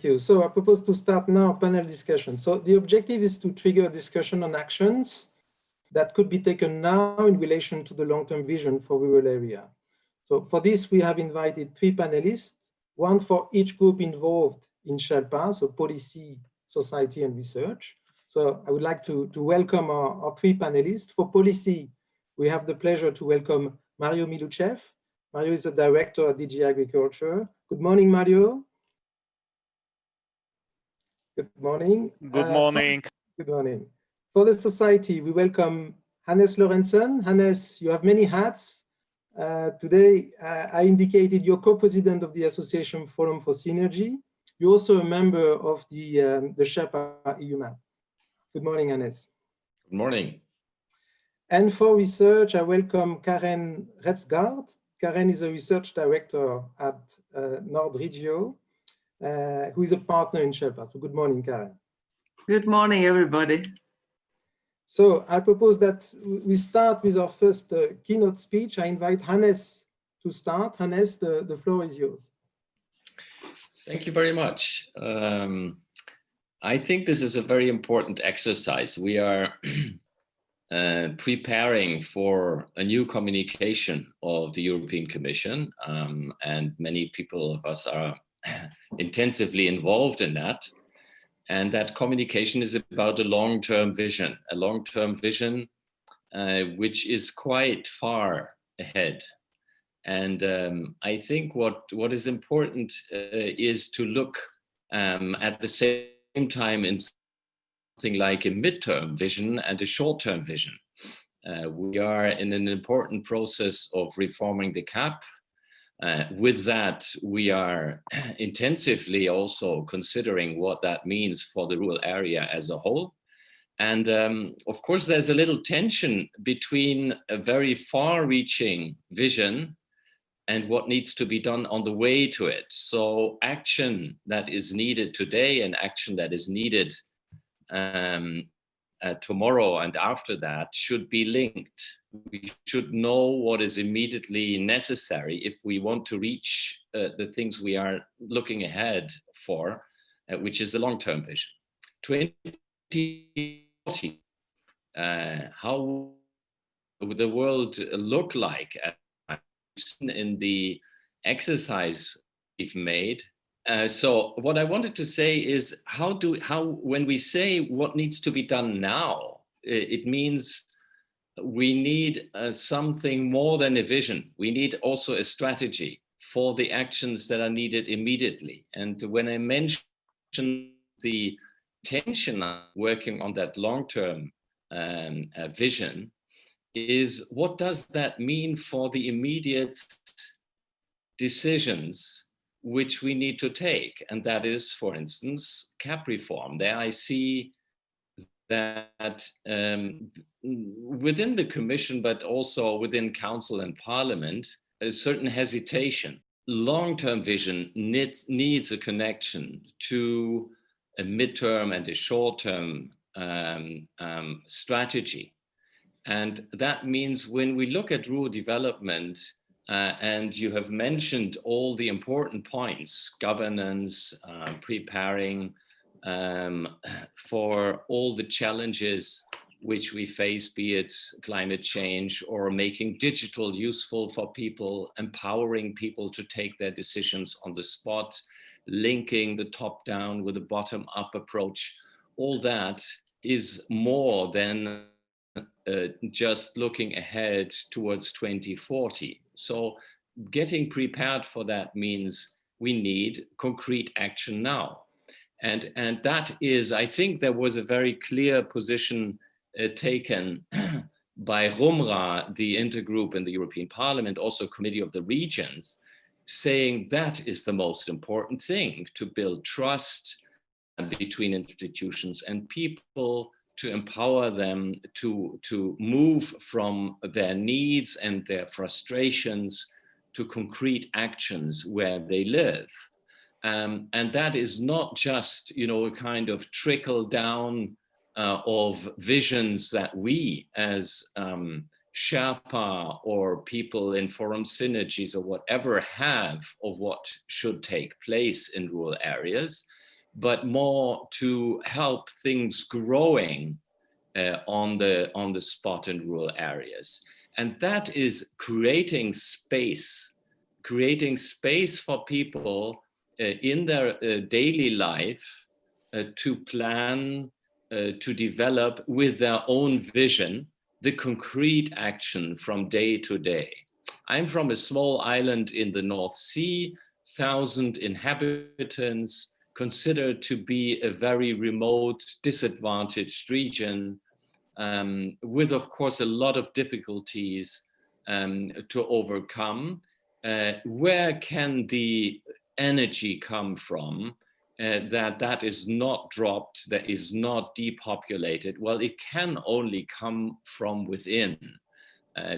Thank you. So I propose to start now panel discussion. So the objective is to trigger a discussion on actions that could be taken now in relation to the long-term vision for rural area. So for this, we have invited 3 panelists, one for each group involved in SHERPA, so policy, society, and research. So I would like to welcome our 3 panelists. For policy, we have the pleasure to welcome Mario Milouchev. Mario is the director at DG Agriculture. Good morning, Mario. Good morning. Good morning. Good morning. For the society, we welcome Hannes Lorenzen. Hannes, you have many hats. Today, I indicated you're co-president of the association Forum for Synergy. You're also a member of the SHERPA EU map. Good morning, Hannes. Good morning. And for research, I welcome Karen Refsgaard. Karen is a research director at Nordregio, who is a partner in SHERPA. So good morning, Karen. Good morning, everybody. So I propose that we start with our first keynote speech. I invite Hannes to start. Hannes, the floor is yours. Thank you very much. I think this is a very important exercise. We are preparing for a new communication of the European Commission, and many people of us are intensively involved in that. And that communication is about a long-term vision which is quite far ahead. And I think what is important is to look at the same time in something like a midterm vision and a short-term vision. We are in an important process of reforming the CAP. With that, we are intensively also considering what that means for the rural area as a whole. And of course, there's a little tension between a very far-reaching vision and what needs to be done on the way to it. So action that is needed today and action that is needed tomorrow and after that should be linked. We should know what is immediately necessary if we want to reach the things we are looking ahead for, which is the long-term vision. 2040, how would the world look like in the exercise we've made? So what I wanted to say is when we say what needs to be done now, it means we need something more than a vision. We need also a strategy for the actions that are needed immediately. And when I mention the tension working on that long-term vision, is what does that mean for the immediate decisions which we need to take? And that is, for instance, CAP reform. There I see that within the Commission, but also within Council and Parliament, a certain hesitation. Long-term vision needs a connection to a midterm and a short-term strategy. And that means when we look at rural development, and you have mentioned all the important points, governance, preparing for all the challenges which we face, be it climate change or making digital useful for people, empowering people to take their decisions on the spot, linking the top-down with a bottom-up approach. All that is more than just looking ahead towards 2040. So getting prepared for that means we need concrete action now. And that is, I think there was a very clear position taken by RUMRA, the intergroup in the European Parliament, also Committee of the Regions, saying that is the most important thing, to build trust between institutions and people, to empower them to move from their needs and their frustrations to concrete actions where they live. And that is not just, a kind of trickle down of visions that we as SHERPA or people in Forum Synergies or whatever have of what should take place in rural areas. but more to help things growing on the spot in rural areas. And that is creating space for people in their daily life to plan, to develop with their own vision, the concrete action from day to day. I'm from a small island in the North Sea, 1,000 inhabitants, considered to be a very remote, disadvantaged region, with, of course, a lot of difficulties to overcome. Where can the energy come from that is not dropped, that is not depopulated? Well, it can only come from within.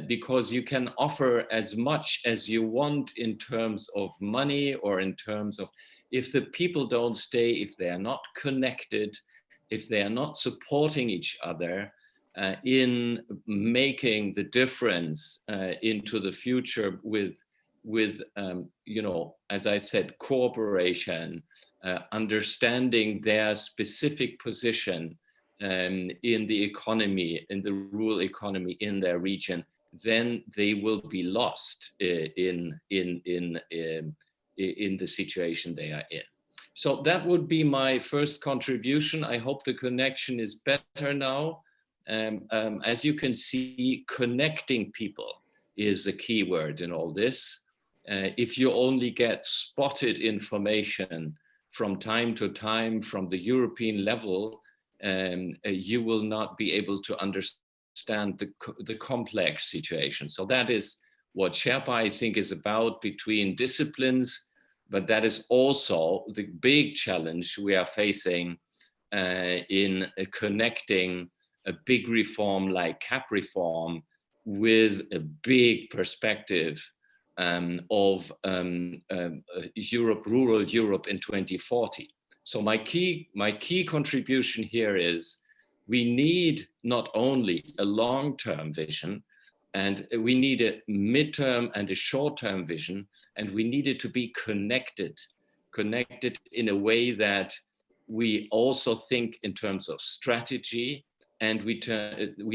Because you can offer as much as you want in terms of money or in terms of, if the people don't stay, if they are not connected, if they are not supporting each other in making the difference into the future with you know, as I said, cooperation, understanding their specific position in the economy, in the rural economy in their region, then they will be lost in the situation they are in. So that would be my first contribution. I hope the connection is better now. As you can see, connecting people is a key word in all this. If you only get spotted information from time to time from the European level, you will not be able to understand the complex situation. So that is what SHERPA, I think, is about, between disciplines, but that is also the big challenge we are facing in connecting a big reform like CAP reform with a big perspective of Europe, rural Europe in 2040. So my key contribution here is we need not only a long-term vision, and we need a midterm and a short-term vision, and we need it to be connected in a way that we also think in terms of strategy, and we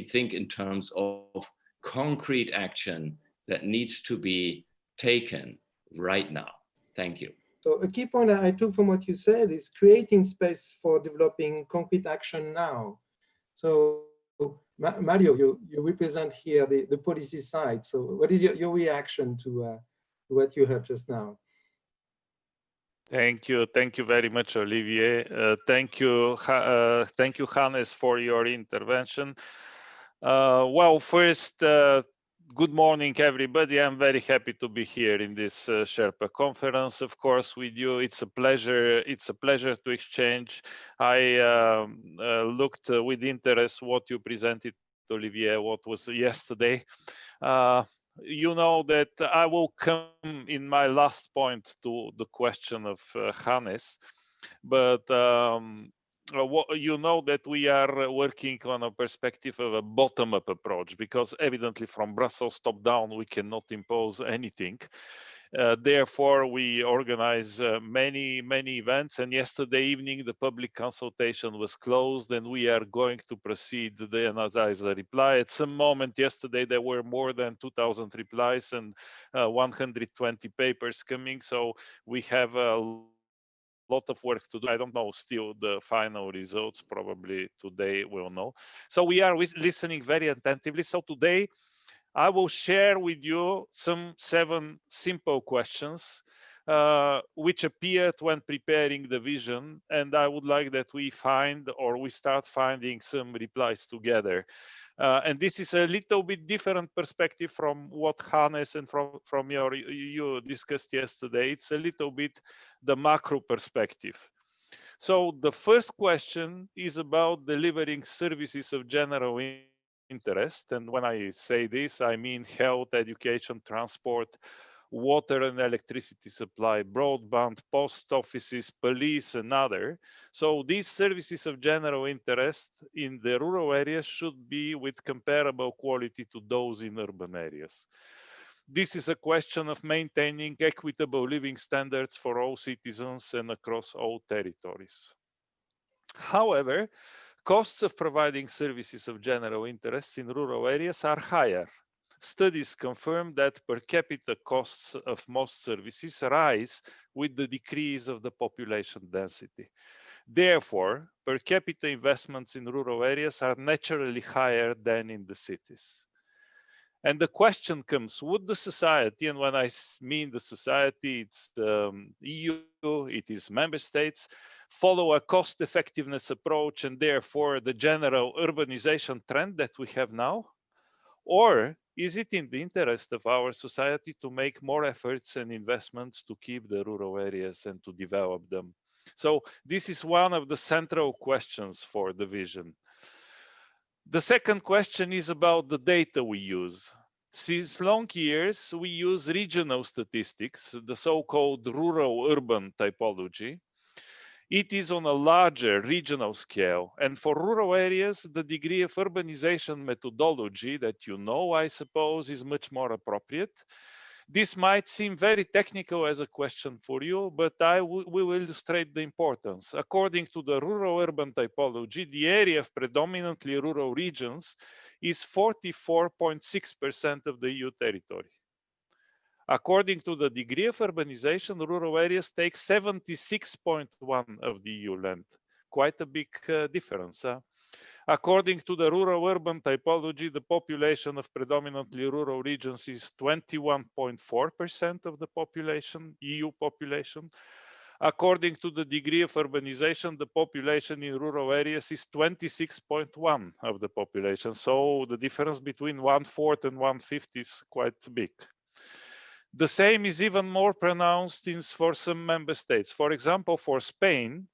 think in terms of concrete action that needs to be taken right now. Thank you. So a key point I took from what you said is creating space for developing concrete action now. So Mario, you represent here the policy side. So what is your reaction to what you heard just now? Thank you very much, Olivier. Thank you, Hannes, for your intervention. Well, first, good morning, everybody. I'm very happy to be here in this SHERPA conference, of course, with you. It's a pleasure. It's a pleasure to exchange. I looked with interest what you presented, Olivier, what was yesterday. You know that I will come in my last point to the question of Hannes, but you know that we are working on a perspective of a bottom-up approach, because evidently from Brussels top-down we cannot impose anything. Therefore, we organize many events, and yesterday evening the public consultation was closed, and we are going to proceed to analyze the reply. At some moment yesterday there were more than 2,000 replies and 120 papers coming, so we have a lot of work to do. I don't know still the final results, probably today we'll know. So we are listening very attentively. So today I will share with you some 7 simple questions which appeared when preparing the vision, and I would like that we start finding some replies together. And this is a little bit different perspective from what Hannes and from you discussed yesterday. It's a little bit the macro perspective. So the first question is about delivering services of general interest. And when I say this, I mean health, education, transport, water and electricity supply, broadband, post offices, police, and other. So these services of general interest in the rural areas should be with comparable quality to those in urban areas. this is a question of maintaining equitable living standards for all citizens and across all territories. However, costs of providing services of general interest in rural areas are higher. Studies confirm that per capita costs of most services rise with the decrease of the population density. Therefore, per capita investments in rural areas are naturally higher than in the cities. And the question comes, would the society, and when I mean the society, it's EU, it is member states, follow a cost effectiveness approach and therefore the general urbanization trend that we have now? Or is it in the interest of our society to make more efforts and investments to keep the rural areas and to develop them? So this is one of the central questions for the vision. The second question is about the data we use. Since long years, we use regional statistics, the so-called rural-urban typology. It is on a larger regional scale. And for rural areas, the degree of urbanization methodology that you know, I suppose, is much more appropriate. This might seem very technical as a question for you, but we will illustrate the importance. According to the rural-urban typology, the area of predominantly rural regions is 44.6% of the EU territory. According to the degree of urbanization, rural areas take 76.1% of the EU land. Quite a big difference. According to the rural-urban typology, the population of predominantly rural regions is 21.4% of the population, EU population. According to the degree of urbanization, the population in rural areas is 26.1% of the population. So the difference between 1/4 and 1/5 is quite big. The same is even more pronounced for some member states. For example, for Spain,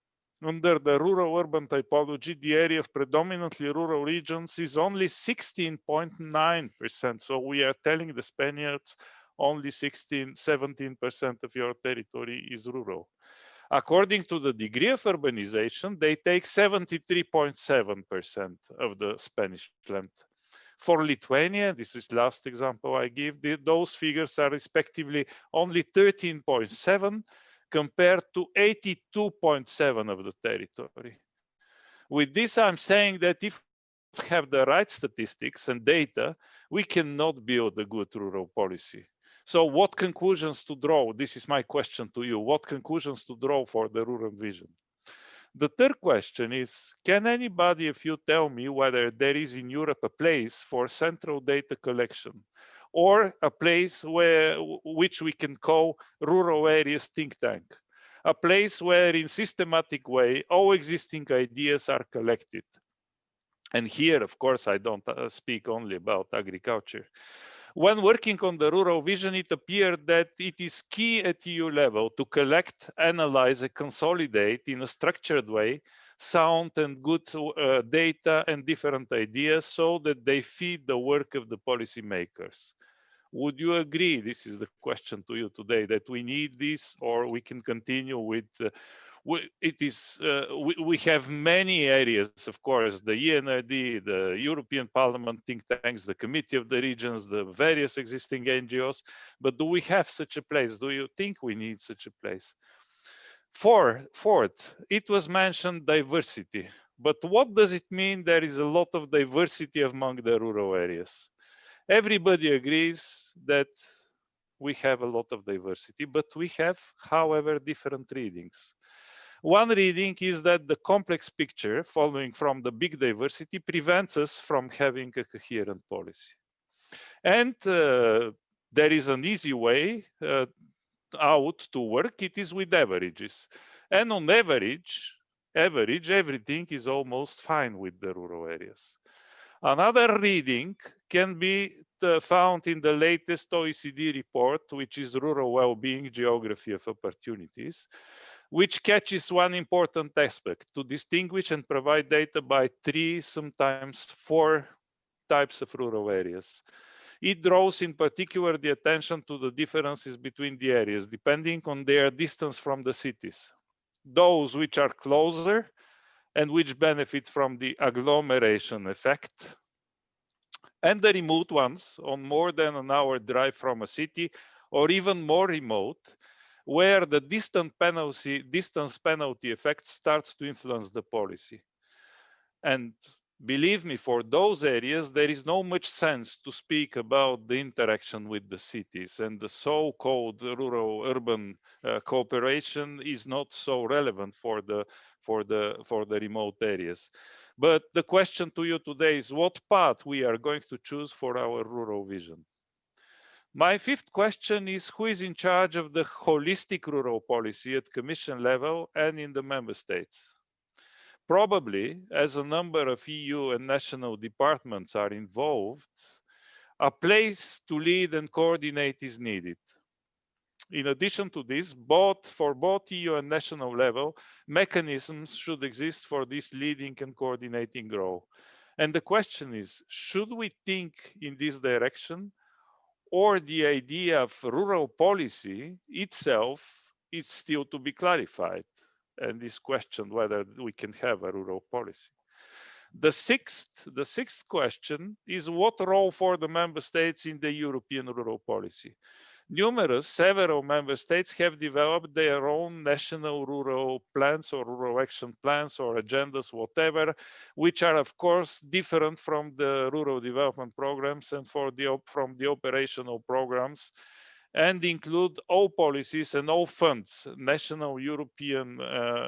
under the rural-urban typology, the area of predominantly rural regions is only 16.9%. So we are telling the Spaniards only 17% of your territory is rural. According to the degree of urbanization, they take 73.7% of the Spanish land. For Lithuania, this is the last example I give, those figures are respectively only 13.7% compared to 82.7% of the territory. With this, I'm saying that if we have the right statistics and data, we cannot build a good rural policy. So what conclusions to draw? This is my question to you. What conclusions to draw for the rural vision? The third question is, can anybody of you tell me whether there is in Europe a place for central data collection or a place which we can call rural areas think tank? A place where in systematic way, all existing ideas are collected. And here, of course, I don't speak only about agriculture. When working on the rural vision, it appeared that it is key at EU level to collect, analyze, and consolidate in a structured way sound and good data and different ideas so that they feed the work of the policymakers. Would you agree, this is the question to you today, that we need this, or we can continue with we have many areas, of course, the ENRD, the European Parliament think tanks, the Committee of the Regions, the various existing NGOs, but do we have such a place? Do you think we need such a place? Fourth, it was mentioned diversity, but what does it mean there is a lot of diversity among the rural areas? Everybody agrees that we have a lot of diversity, but we have, however, different readings. One reading is that the complex picture following from the big diversity prevents us from having a coherent policy. And there is an easy way out to work, it is with averages. And on average, everything is almost fine with the rural areas. Another reading can be found in the latest OECD report, which is Rural Wellbeing, Geography of Opportunities, which catches one important aspect, to distinguish and provide data by 3, sometimes 4 types of rural areas. It draws in particular the attention to the differences between the areas, depending on their distance from the cities. Those which are closer and which benefit from the agglomeration effect, and the remote ones on more than an hour drive from a city, or even more remote, where the distance penalty effect starts to influence the policy. And believe me, for those areas, there is no much sense to speak about the interaction with the cities, and the so-called rural-urban cooperation is not so relevant for the remote areas. But the question to you today is what path we are going to choose for our rural vision. My fifth question is, who is in charge of the holistic rural policy at Commission level and in the member states? Probably, as a number of EU and national departments are involved, a place to lead and coordinate is needed. In addition to this, for both EU and national level, mechanisms should exist for this leading and coordinating role. And the question is, should we think in this direction, or the idea of rural policy itself is still to be clarified, and is questioned whether we can have a rural policy. The sixth question is what role for the member states in the European rural policy? Several member states have developed their own national rural plans or rural action plans or agendas, whatever, which are of course different from the rural development programs and from the operational programs, and include all policies and all funds, national, European,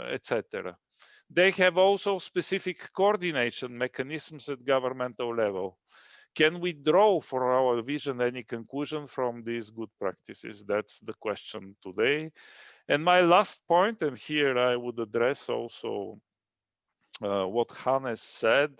etc. They have also specific coordination mechanisms at governmental level. Can we draw for our vision any conclusion from these good practices? That's the question today. And my last point, and here I would address also what Hannes said.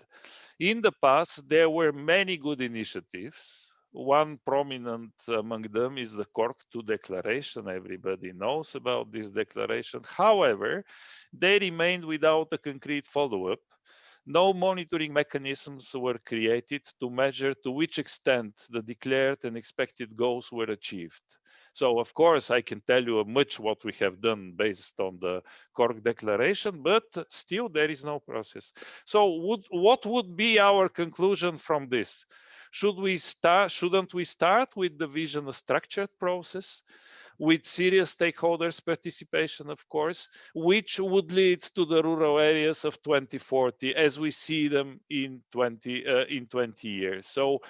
In the past, there were many good initiatives. One prominent among them is the Cork II Declaration. Everybody knows about this declaration. However, they remained without a concrete follow-up. No monitoring mechanisms were created to measure to which extent the declared and expected goals were achieved. So, of course, I can tell you much what we have done based on the Cork Declaration, but still there is no process. So what would be our conclusion from this? Shouldn't we start with the vision, a structured process with serious stakeholders' participation, of course, which would lead to the rural areas of 2040 as we see them in 20 years? So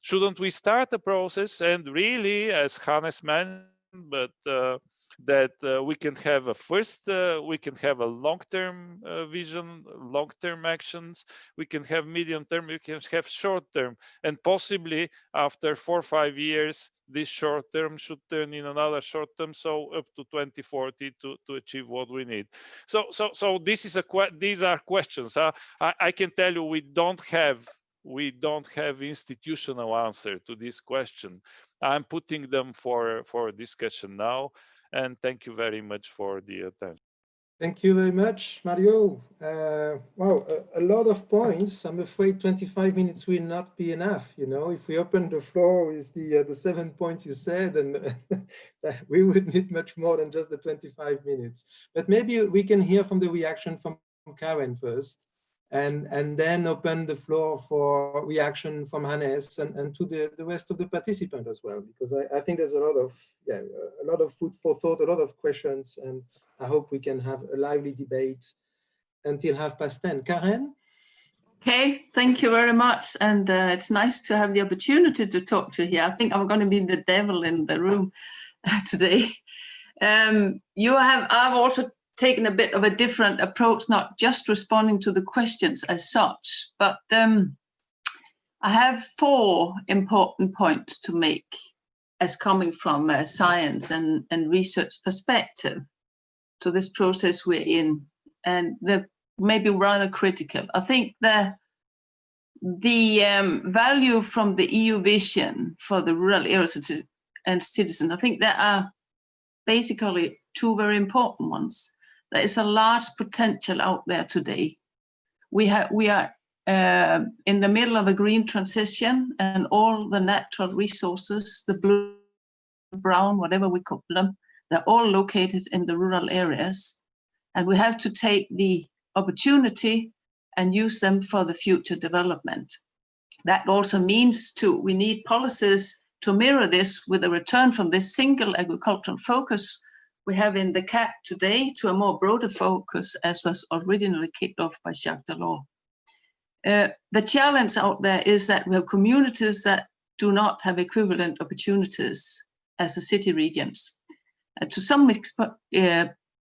shouldn't we start a process and really, as Hannes mentioned, but that we can have we can have a long-term vision, long-term actions, we can have medium-term, we can have short-term, and possibly after 4 or 5 years, this short-term should turn in another short-term, so up to 2040 to achieve what we need. So these are questions. I can tell you we don't have institutional answer to this question. I'm putting them for discussion now, and thank you very much for the attention. Thank you very much, Mario. Wow, a lot of points. I'm afraid 25 minutes will not be enough. You know, if we open the floor with the 7 points you said, and we would need much more than just the 25 minutes. But maybe we can hear from the reaction from Karen first, and then open the floor for reaction from Hannes and to the rest of the participants as well, because I think there's a lot of food for thought, a lot of questions, and I hope we can have a lively debate until 10:30. Karen? Okay, thank you very much. And it's nice to have the opportunity to talk to you here. I think I'm going to be the devil in the room today. I've also taken a bit of a different approach, not just responding to the questions as such, but I have 4 important points to make as coming from a science and research perspective to this process we're in, and they're maybe rather critical. I think the value from the EU vision for the rural areas and citizens, I think there are basically 2 very important ones. There is a large potential out there today. We are in the middle of a green transition, and all the natural resources, the blue, brown, whatever we call them, they're all located in the rural areas. And we have to take the opportunity and use them for the future development. That also means we need policies to mirror this with a return from this single agricultural focus we have in the CAP today to a more broader focus, as was originally kicked off by Jacques Delors. The challenge out there is that we have communities that do not have equivalent opportunities as the city regions. To some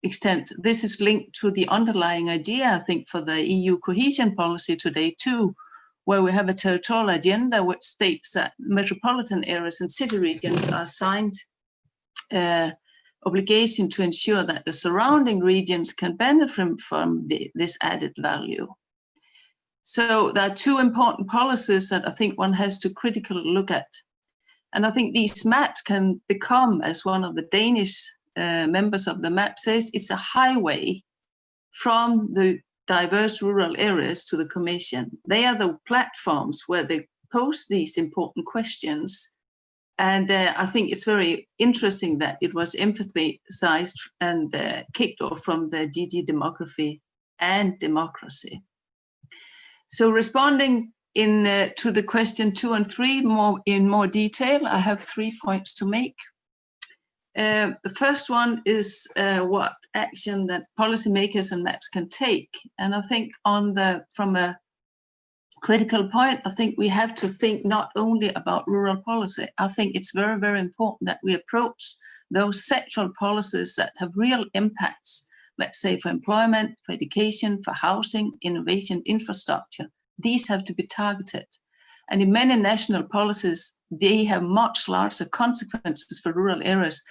extent, this is linked to the underlying idea, I think, for the EU cohesion policy today too, where we have a territorial agenda which states that metropolitan areas and city regions are assigned obligation to ensure that the surrounding regions can benefit from this added value. So there are two important policies that I think one has to critically look at. And I think these maps can become, as one of the Danish members of the map says, it's a highway from the diverse rural areas to the Commission. They are the platforms where they pose these important questions. And I think it's very interesting that it was emphasized and kicked off from the DG Demography and Democracy. So responding to the question 2 and 3 in more detail, I have 3 points to make. The first one is what action that policymakers and maps can take. And I think from a critical point, I think we have to think not only about rural policy. I think it's very, very important that we approach those sectoral policies that have real impacts, let's say for employment, for education, for housing, innovation, infrastructure. These have to be targeted. And in many national policies, they have much larger consequences for rural areas,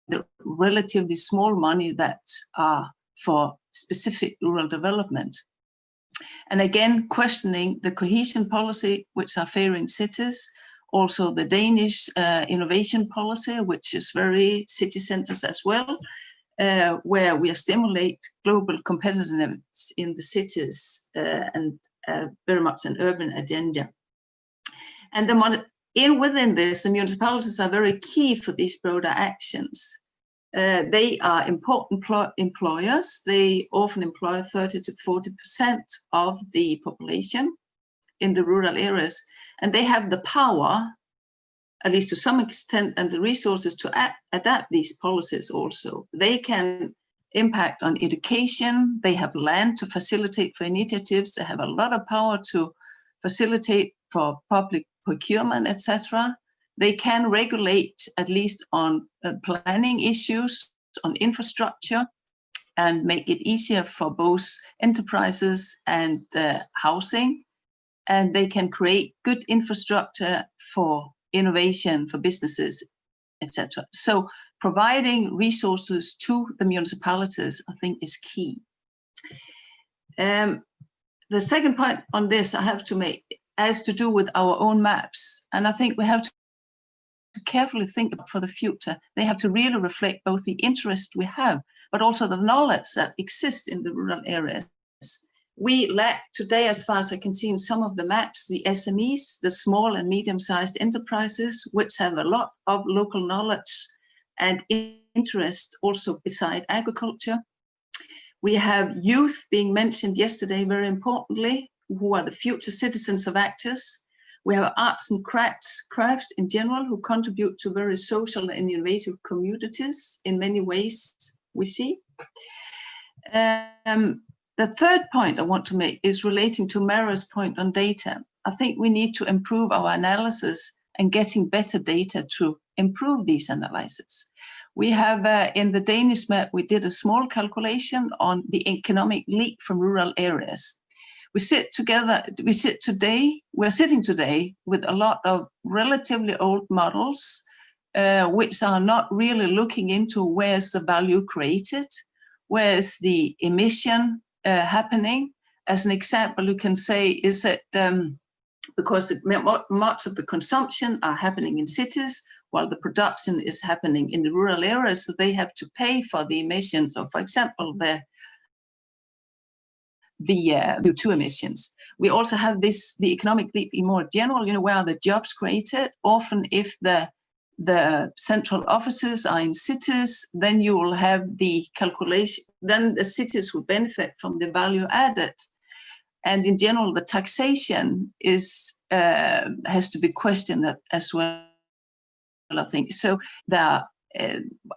the relatively small money that are for specific rural development. And again, questioning the cohesion policy, which are favoring cities, also the Danish innovation policy, which is very city centers as well, where we stimulate global competitiveness in the cities and very much an urban agenda. And within this, the municipalities are very key for these broader actions. They are important employers. They often employ 30 to 40% of the population in the rural areas. And they have the power, at least to some extent, and the resources to adapt these policies also. They can impact on education. They have land to facilitate for initiatives. They have a lot of power to facilitate for public procurement, etc. They can regulate at least on planning issues, on infrastructure, and make it easier for both enterprises and housing. And they can create good infrastructure for innovation, for businesses, etc. So providing resources to the municipalities, I think, is key. The second point on this I have to make has to do with our own maps. And I think we have to carefully think about for the future. They have to really reflect both the interest we have, but also the knowledge that exists in the rural areas. We lack today, as far as I can see in some of the maps, the SMEs, the small and medium-sized enterprises, which have a lot of local knowledge and interest also beside agriculture. We have youth being mentioned yesterday very importantly, who are the future citizens of actors. We have arts and crafts in general, who contribute to very social and innovative communities in many ways we see. The third point I want to make is relating to Mara's point on data. I think we need to improve our analysis and getting better data to improve these analyses. We have in the Danish map, we did a small calculation on the economic leap from rural areas. We're sitting today with a lot of relatively old models, which are not really looking into where's the value created, where's the emission happening. As an example, you can say is that because much of the consumption are happening in cities, while the production is happening in the rural areas, so they have to pay for the emissions of, for example, the CO2 emissions. We also have the economic leap in more general, where are the jobs created? Often if the central offices are in cities, then you will have the calculation, then the cities will benefit from the value added. And in general, the taxation is has to be questioned as well, I think. So there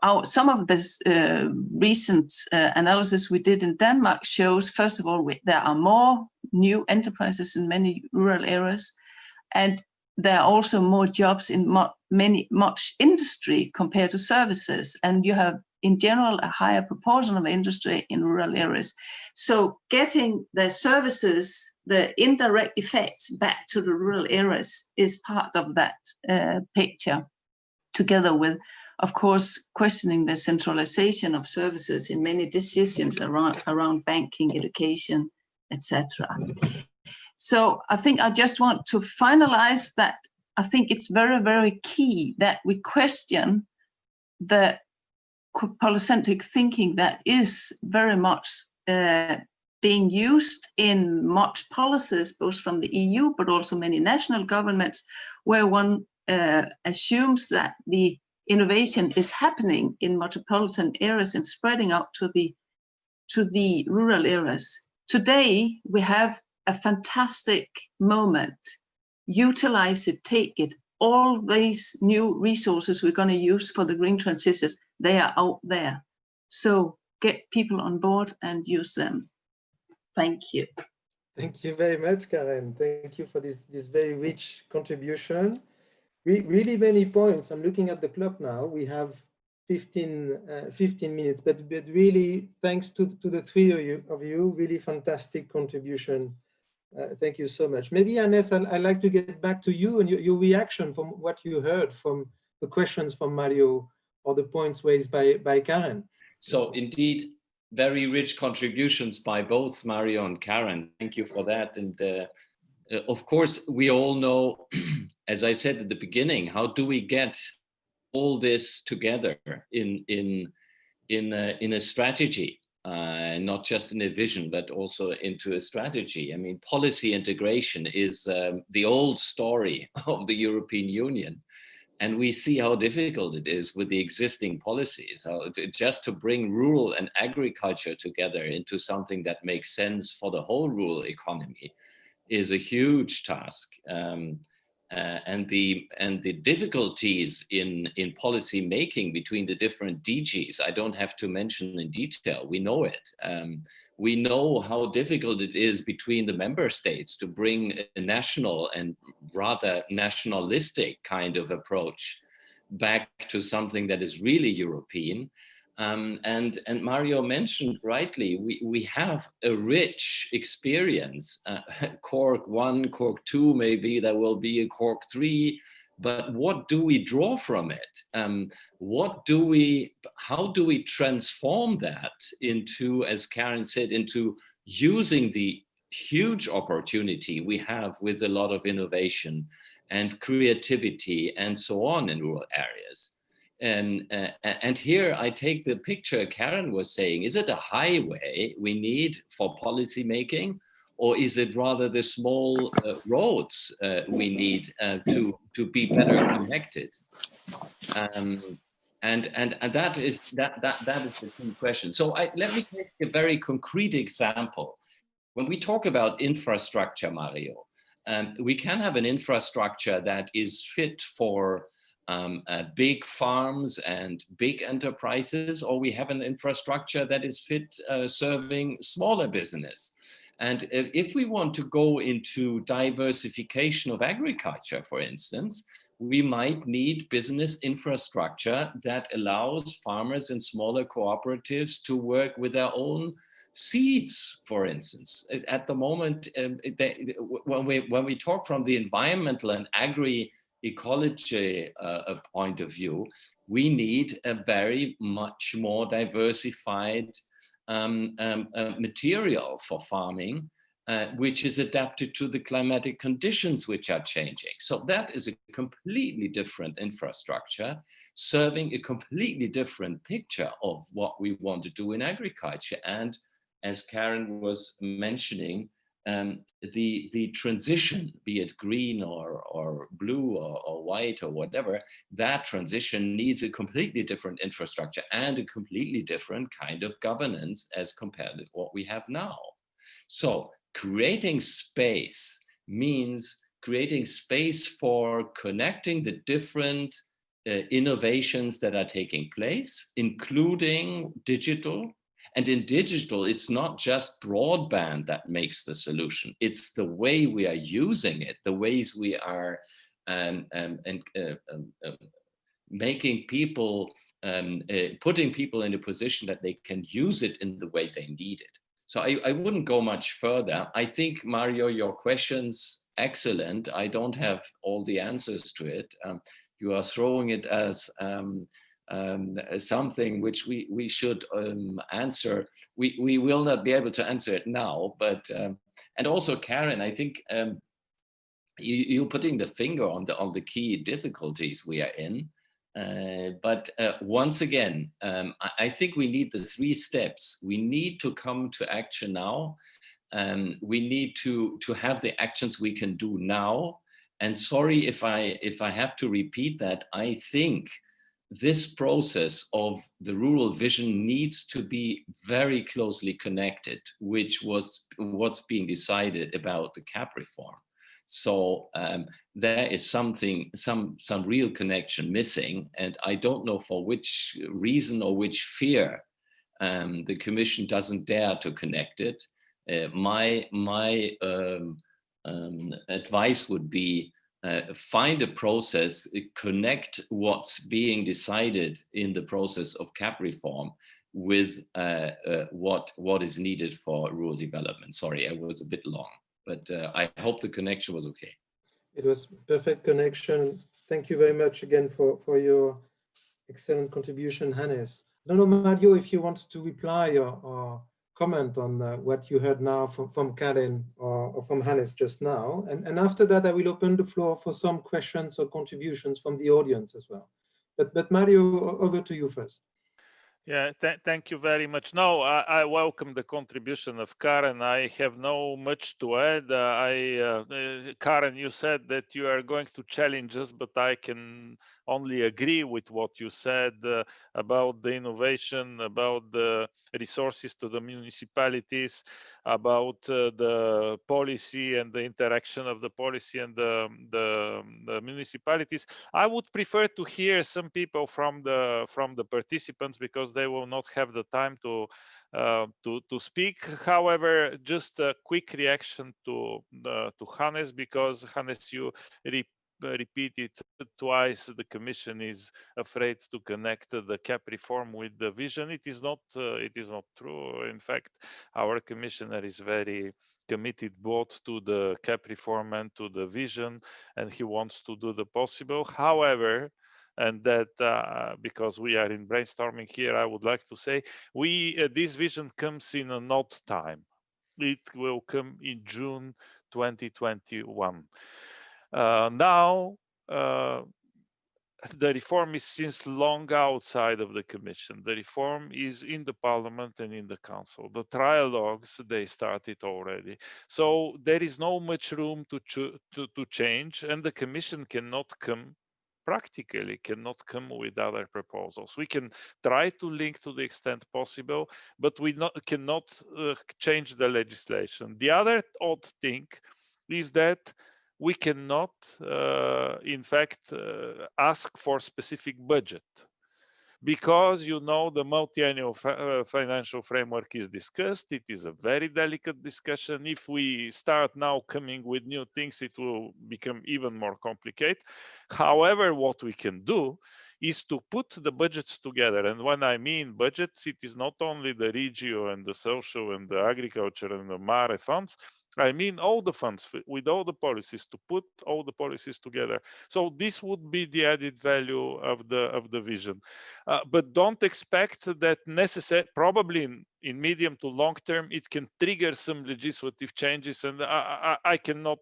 are some of this recent analysis we did in Denmark shows, first of all, there are more new enterprises in many rural areas, and there are also more jobs in much industry compared to services, and you have in general a higher proportion of industry in rural areas. So getting the services, the indirect effects back to the rural areas is part of that picture, together with, of course, questioning the centralization of services in many decisions around banking, education, etc. So I think I just want to finalize that. I think it's very, very key that we question the polycentric thinking that is very much being used in much policies, both from the EU, but also many national governments, where one assumes that the innovation is happening in metropolitan areas and spreading out to the rural areas. Today, we have a fantastic moment. Utilize it, take it. All these new resources we're going to use for the green transitions, they are out there. So get people on board and use them. Thank you. Thank you very much, Karen. Thank you for this very rich contribution. Really many points. I'm looking at the clock now. We have 15 minutes, but really thanks to the three of you, really fantastic contribution. Thank you so much. Maybe, Ines, I'd like to get back to you and your reaction from what you heard from the questions from Mario or the points raised by Karen. So indeed, very rich contributions by both Mario and Karen. Thank you for that. And of course, we all know, as I said at the beginning, how do we get all this together in a strategy? Not just in a vision, but also into a strategy. I mean, policy integration is the old story of the European Union. And we see how difficult it is with the existing policies, just to bring rural and agriculture together into something that makes sense for the whole rural economy is a huge task. And the difficulties in policy making between the different DGs, I don't have to mention in detail. We know it. We know how difficult it is between the member states to bring a national and rather nationalistic kind of approach back to something that is really European. And Mario mentioned rightly, we have a rich experience, Cork 1, Cork 2, maybe there will be a Cork 3, but what do we draw from it? How do we transform that into, as Karen said, into using the huge opportunity we have with a lot of innovation and creativity and so on in rural areas? And here I take the picture Karen was saying, is it a highway we need for policy making, or is it rather the small roads we need to be better connected? And that is the key question. So let me take a very concrete example. When we talk about infrastructure, Mario, we can have an infrastructure that is fit for big farms and big enterprises, or we have an infrastructure that is fit serving smaller business. And if we want to go into diversification of agriculture, for instance, we might need business infrastructure that allows farmers and smaller cooperatives to work with their own seeds, for instance. At the moment, when we talk from the environmental and agri-ecology point of view, we need a very much more diversified material for farming, which is adapted to the climatic conditions which are changing. So that is a completely different infrastructure, serving a completely different picture of what we want to do in agriculture. And as Karen was mentioning, the transition, be it green or blue or white or whatever, that transition needs a completely different infrastructure and a completely different kind of governance as compared to what we have now. So creating space means creating space for connecting the different innovations that are taking place, including digital. And in digital, it's not just broadband that makes the solution. It's the way we are using it, the ways we are making people, putting people in a position that they can use it in the way they need it. So I wouldn't go much further. I think, Mario, your question's excellent. I don't have all the answers to it. You are throwing it as something which we should answer. We will not be able to answer it now, but and also, Karen, I think you're putting the finger on the key difficulties we are in. But once again, I think we need the 3 steps. We need to come to action now. We need to have the actions we can do now. And sorry if I have to repeat that, I think this process of the rural vision needs to be very closely connected, which was what's being decided about the CAP reform. So there is some real connection missing, and I don't know for which reason or which fear the Commission doesn't dare to connect it. My advice would be find a process, connect what's being decided in the process of CAP reform with what is needed for rural development. Sorry, I was a bit long, but I hope the connection was okay. It was perfect connection. Thank you very much again for your excellent contribution, Hannes. I don't know, Mario, if you want to reply or comment on what you heard now from Karen or from Hannes just now. And after that, I will open the floor for some questions or contributions from the audience as well. But Mario, over to you first. Yeah, thank you very much. No, I welcome the contribution of Karen. I have no much to add. Karen, you said that you are going to challenge us, but I can only agree with what you said about the innovation, about the resources to the municipalities, about the policy and the interaction of the policy and the municipalities. I would prefer to hear some people from the participants, because they will not have the time to speak. However, just a quick reaction to Hannes, because Hannes, you repeated twice the Commission is afraid to connect the CAP reform with the vision. It is not true. In fact, our Commissioner is very committed both to the CAP reform and to the vision, and he wants to do the possible. However, and that because we are in brainstorming here, I would like to say this vision comes in an odd time. It will come in June 2021. Now the reform is since long outside of the Commission. The reform is in the Parliament and in the Council. The trialogues, they started already. So there is no much room to change, and the Commission practically cannot come with other proposals. We can try to link to the extent possible, but we cannot change the legislation. The other odd thing is that we cannot, in fact, ask for specific budget, because the multi-annual financial framework is discussed. It is a very delicate discussion. If we start now coming with new things, it will become even more complicated. However, what we can do is to put the budgets together. And when I mean budgets, it is not only the Regio and the social and the agriculture and the Mare funds. I mean all the funds with all the policies, to put all the policies together. So this would be the added value of the vision. But don't expect that probably in medium to long term, it can trigger some legislative changes. And I cannot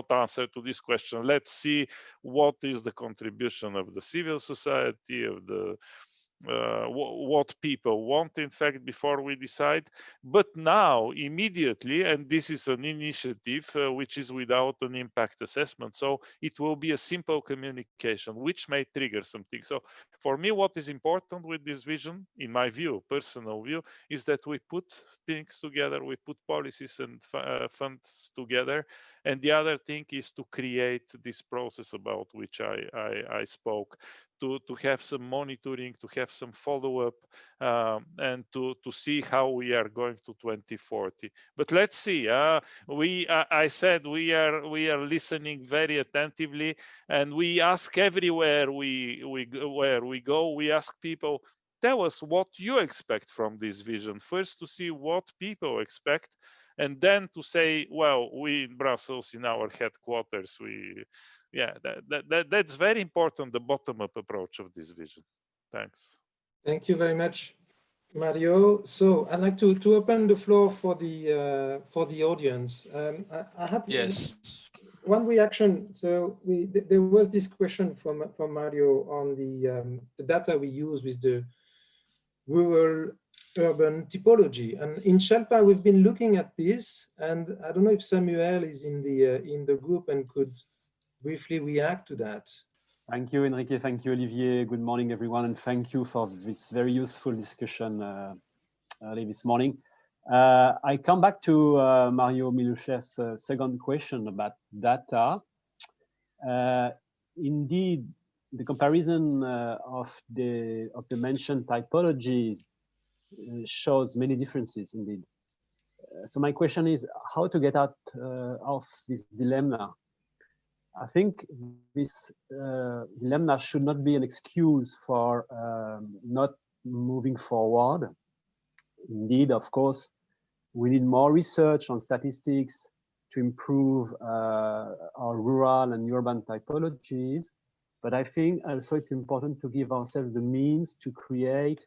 answer to this question. Let's see what is the contribution of the civil society, of the what people want, in fact, before we decide. But now, immediately, and this is an initiative which is without an impact assessment, so it will be a simple communication which may trigger something. So for me, what is important with this vision, in my view, personal view, is that we put things together, we put policies and funds together, And the other thing is to create this process about which I spoke, to have some monitoring, to have some follow-up, and to see how we are going to 2040. But let's see. I said we are listening very attentively, and we ask everywhere where we go. We ask people, tell us what you expect from this vision. First, to see what people expect, and then to say, well, we in Brussels, in our headquarters, that's very important, the bottom-up approach of this vision. Thanks. Thank you very much, Mario. So I'd like to open the floor for the audience. I had one reaction. So there was this question from Mario on the data we use with the rural urban typology, and in SHERPA we've been looking at this, and I don't know if Samuel is in the group and could briefly react to that. Thank you, Enrique. Thank you, Olivier. Good morning, everyone, and thank you for this very useful discussion early this morning. I come back to Mario Milouchev's second question about data. Indeed, the comparison of the mentioned typologies shows many differences indeed. So my question is how to get out of this dilemma. I think this dilemma should not be an excuse for not moving forward. Indeed, of course, we need more research on statistics to improve our rural and urban typologies. But I think also it's important to give ourselves the means to create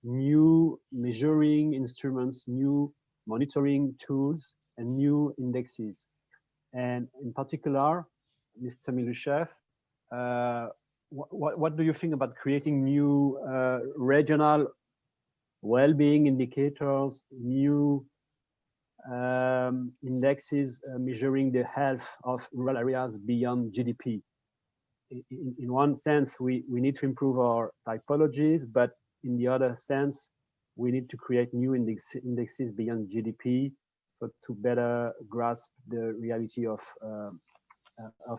new measuring instruments, new monitoring tools, and new indexes. And in particular, Mr. Milouchev, what do you think about creating new regional well-being indicators, new indexes measuring the health of rural areas beyond GDP? In one sense, we need to improve our typologies, but in the other sense, we need to create new indexes beyond GDP, so to better grasp the reality of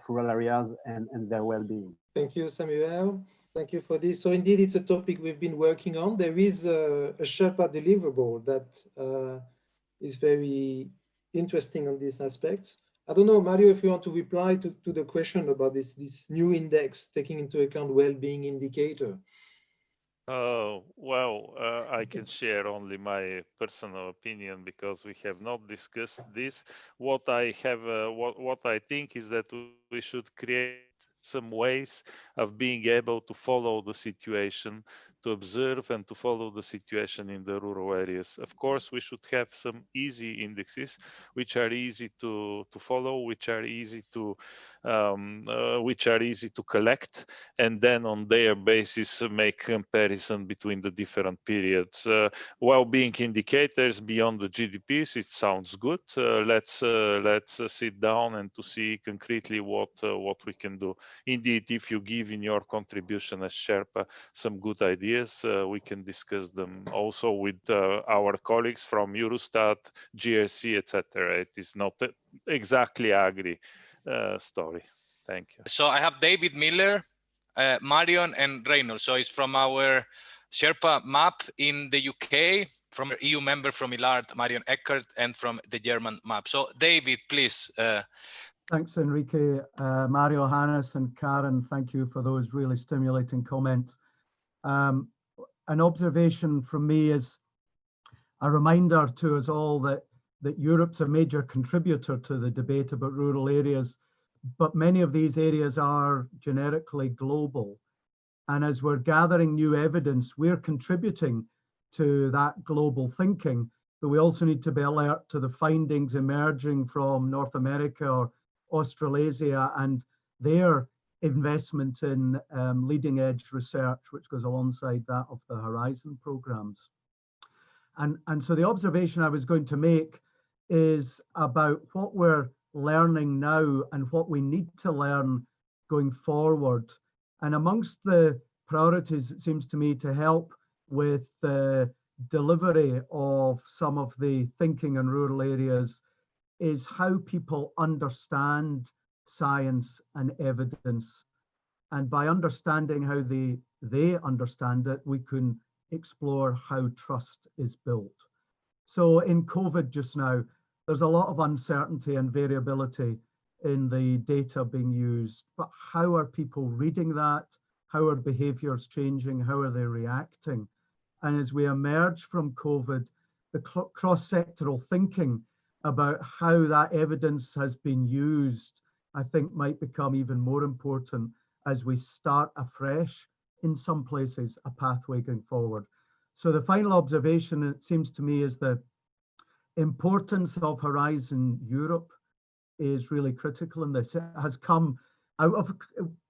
rural areas and their well-being. Thank you, Samuel. Thank you for this. So indeed, it's a topic we've been working on. There is a SHERPA deliverable that is very interesting on these aspects. I don't know, Mario, if you want to reply to the question about this new index, taking into account well-being indicator. Well, I can share only my personal opinion because we have not discussed this. What I think is that we should create some ways of being able to follow the situation, to observe and to follow the situation in the rural areas. Of course, we should have some easy indexes, which are easy to follow, which are easy to collect, and then on their basis make comparison between the different periods. Well-being indicators beyond the GDPs, it sounds good. Let's sit down and to see concretely what we can do. Indeed, if you give in your contribution as SHERPA some good ideas, we can discuss them also with our colleagues from Eurostat, GRC, etc. It is not exactly Agri story. Thank you. So I have David Miller, Marion, and Reynolds. So it's from our SHERPA map in the UK, from our EU member from ILARD, Marion Eckert, and from the German map. So David, please. Thanks, Enrique, Mario, Hannes, and Karen. Thank you for those really stimulating comments. An observation from me is a reminder to us all that Europe's a major contributor to the debate about rural areas, but many of these areas are generically global. And as we're gathering new evidence, we're contributing to that global thinking, but we also need to be alert to the findings emerging from North America or Australasia and their investment in leading edge research, which goes alongside that of the Horizon programs. And so the observation I was going to make is about what we're learning now and what we need to learn going forward. And amongst the priorities, it seems to me, to help with the delivery of some of the thinking in rural areas is how people understand science and evidence. And by understanding how they understand it, we can explore how trust is built. So in COVID just now, there's a lot of uncertainty and variability in the data being used, but how are people reading that? How are behaviors changing? How are they reacting? And as we emerge from COVID, the cross-sectoral thinking about how that evidence has been used, I think might become even more important as we start afresh in some places a pathway going forward. So the final observation, it seems to me, is the importance of Horizon Europe is really critical in this. It has come out of,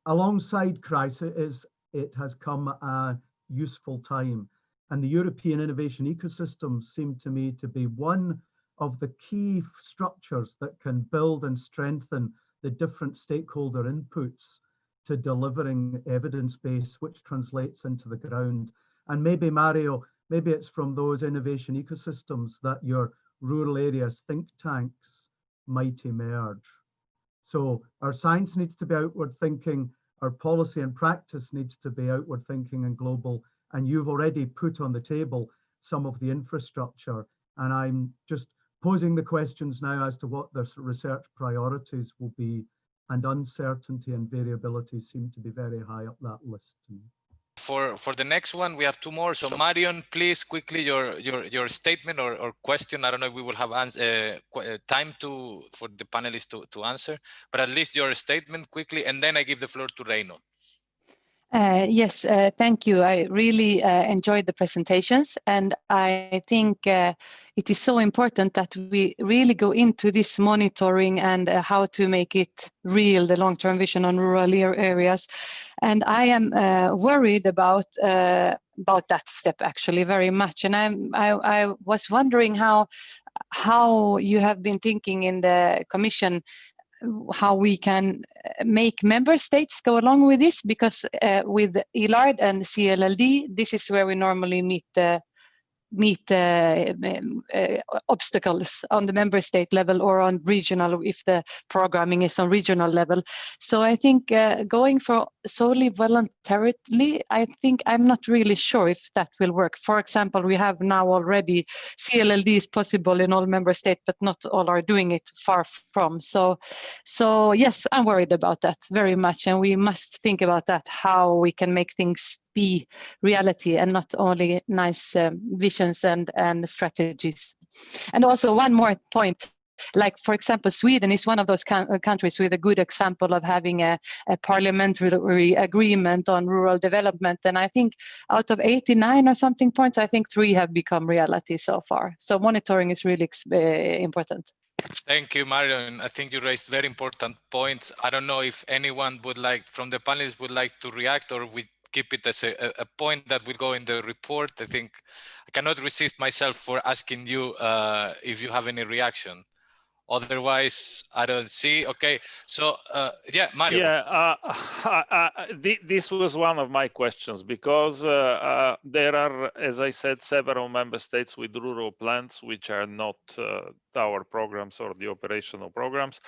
alongside crisis, it has come a useful time. And the European innovation ecosystem seem to me to be one of the key structures that can build and strengthen the different stakeholder inputs to delivering evidence base, which translates into the ground. And maybe, Mario, maybe it's from those innovation ecosystems that your rural areas think tanks might emerge. So our science needs to be outward thinking, our policy and practice needs to be outward thinking and global. And you've already put on the table some of the infrastructure. And I'm just posing the questions now as to what the research priorities will be, and uncertainty and variability seem to be very high up that list to me. For the next one, we have two more. So Marion, please quickly your statement or question. I don't know if we will have time for the panelists to answer, but at least your statement quickly, and then I give the floor to Reino. Yes, thank you. I really enjoyed the presentations, and I think it is so important that we really go into this monitoring and how to make it real, the long-term vision on rural areas. And I am worried about that step actually very much. And I was wondering how you have been thinking in the Commission, how we can make member states go along with this, because with ILARD and CLLD, this is where we normally meet obstacles on the member state level or on regional, if the programming is on regional level. So I think going for solely voluntarily, I think I'm not really sure if that will work. For example, we have now already CLLD is possible in all member states, but not all are doing it, far from. So yes, I'm worried about that very much, and we must think about that, how we can make things be reality and not only nice visions and strategies. And also one more point, like for example, Sweden is one of those countries with a good example of having a parliamentary agreement on rural development. And I think out of 89 or something points, I think 3 have become reality so far. So monitoring is really important. Thank you, Marion. I think you raised very important points. I don't know if anyone would like, from the panelists, would like to react, or we keep it as a point that will go in the report. I think I cannot resist myself for asking you if you have any reaction. Otherwise, I don't see. Okay, so yeah, Mario. Yeah, this was one of my questions, because there are, as I said, several member states with rural plans which are not our programs or the operational programs.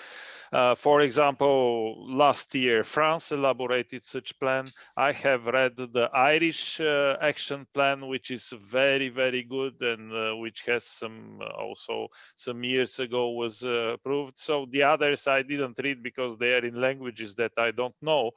For example, last year, France elaborated such plan. I have read the Irish action plan, which is very, very good, and which has some years ago was approved. So the others I didn't read because they are in languages that I don't know.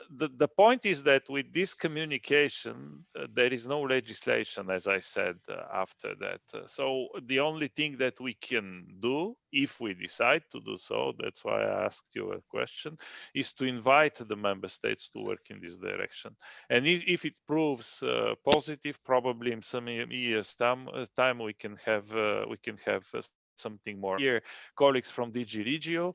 The point is that with this communication, there is no legislation, as I said, after that. So the only thing that we can do, if we decide to do so, that's why I asked you a question, is to invite the member states to work in this direction. And if it proves positive, probably in some years' time we can have something more. Here, colleagues from DG Regio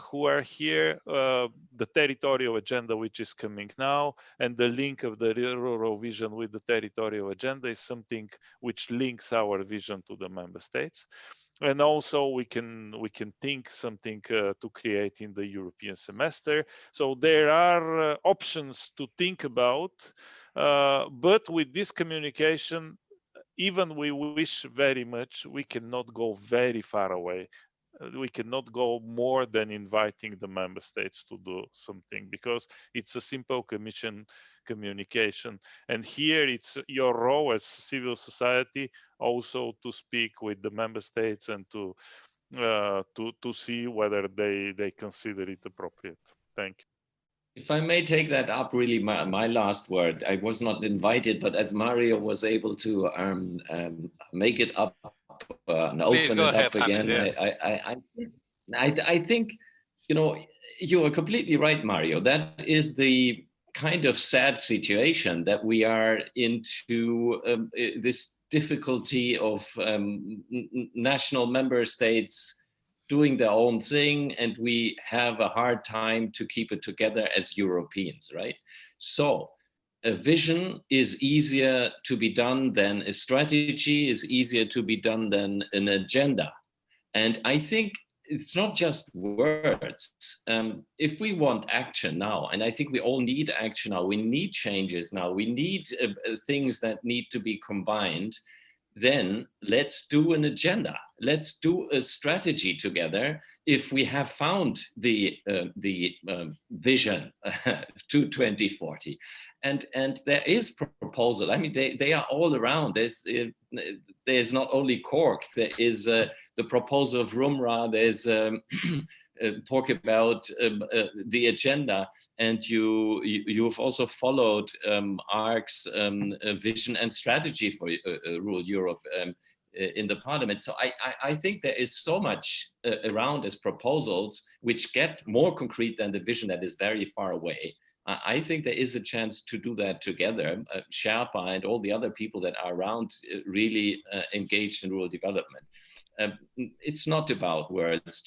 who are here, the territorial agenda which is coming now, and the link of the rural vision with the territorial agenda is something which links our vision to the member states. And also we can think something to create in the European semester. So there are options to think about, but with this communication, even we wish very much, we cannot go very far away. We cannot go more than inviting the member states to do something, because it's a simple commission communication. And here it's your role as civil society also to speak with the member states and to see whether they consider it appropriate. Thank you. If I may take that up, really, my last word. I was not invited, but as Mario was able to make it up and open it up again, yes. I think, you know, you are completely right, Mario. That is the kind of sad situation that we are into, this difficulty of national member states doing their own thing, and we have a hard time to keep it together as Europeans, right? So a vision is easier to be done than a strategy, is easier to be done than an agenda. And I think it's not just words. If we want action now, and I think we all need action now, we need changes now, we need things that need to be combined, then let's do an agenda. Let's do a strategy together. If we have found the vision to 2040, and there is proposal. I mean, they are all around. There's not only Cork. There is the proposal of Rumra. There's talk about the agenda, and you've also followed ARC's vision and strategy for rural Europe in the Parliament. So I think there is so much around as proposals which get more concrete than the vision that is very far away. I think there is a chance to do that together. SHERPA and all the other people that are around really engaged in rural development. It's not about words,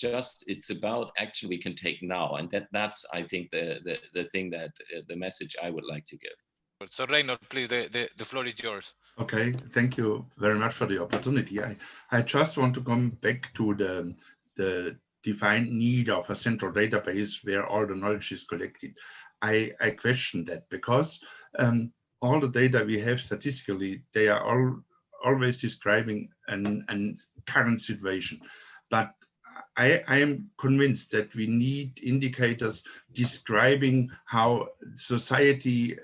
it's about action we can take now, and that's I think the thing that the message I would like to give. So Reynolds, please, the floor is yours. Okay, thank you very much for the opportunity. I just want to come back to the defined need of a central database where all the knowledge is collected. I question that, because all the data we have statistically, they are all always describing an current situation. But I am convinced that we need indicators describing how society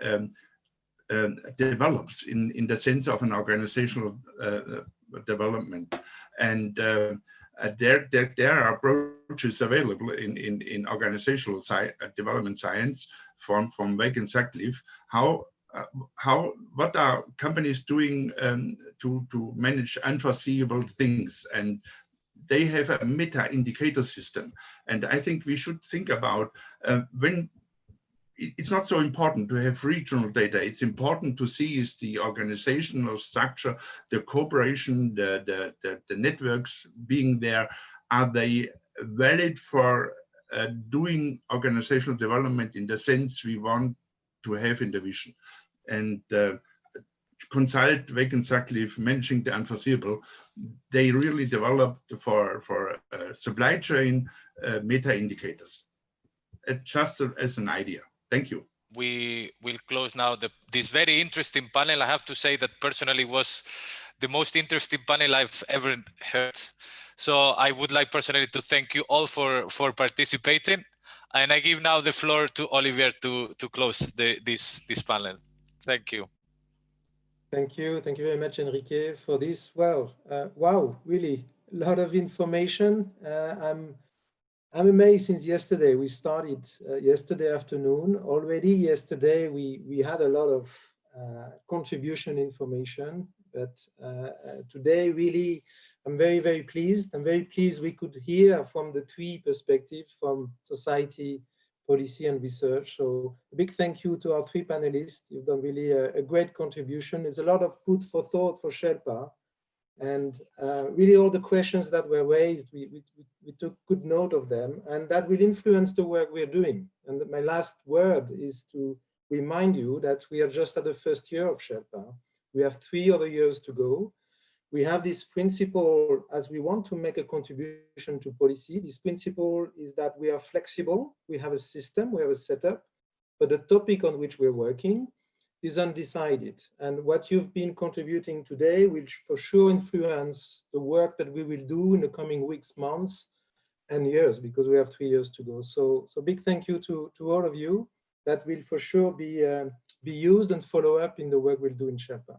develops in the sense of an organizational development. And there are approaches available in organizational development science from Wake and Sutcliffe. What are companies doing to manage unforeseeable things? And they have a meta indicator system. And I think we should think about when it's not so important to have regional data. It's important to see is the organizational structure, the cooperation, the networks being there. Are they valid for doing organizational development in the sense we want to have in the vision? And consult Wake and Sutcliffe, managing the unforeseeable. They really developed for supply chain meta indicators. Just as an idea. Thank you. We will close now this very interesting panel. I have to say that personally was the most interesting panel I've ever heard. So I would like personally to thank you all for participating. And I give now the floor to Olivier to close this panel. Thank you. Thank you very much, Enrique, for this. Well, wow, really a lot of information. I'm amazed since yesterday. We started yesterday afternoon. Already yesterday, we had a lot of contribution information, but today really, I'm very pleased. I'm very pleased we could hear from the three perspectives, from society, policy and research. So a big thank you to our three panelists. You've done really a great contribution. There's a lot of food for thought for SHERPA. And really all the questions that were raised, we took good note of them, and that will influence the work we're doing. And my last word is to remind you that we are just at the first year of SHERPA. We have 3 other years to go. We have this principle, as we want to make a contribution to policy, this principle is that we are flexible, we have a system, we have a setup, but the topic on which we're working is undecided. And what you've been contributing today will for sure influence the work that we will do in the coming weeks, months, and years, because we have 3 years to go. So big thank you to all of you. That will for sure be used and follow up in the work we'll do in SHERPA.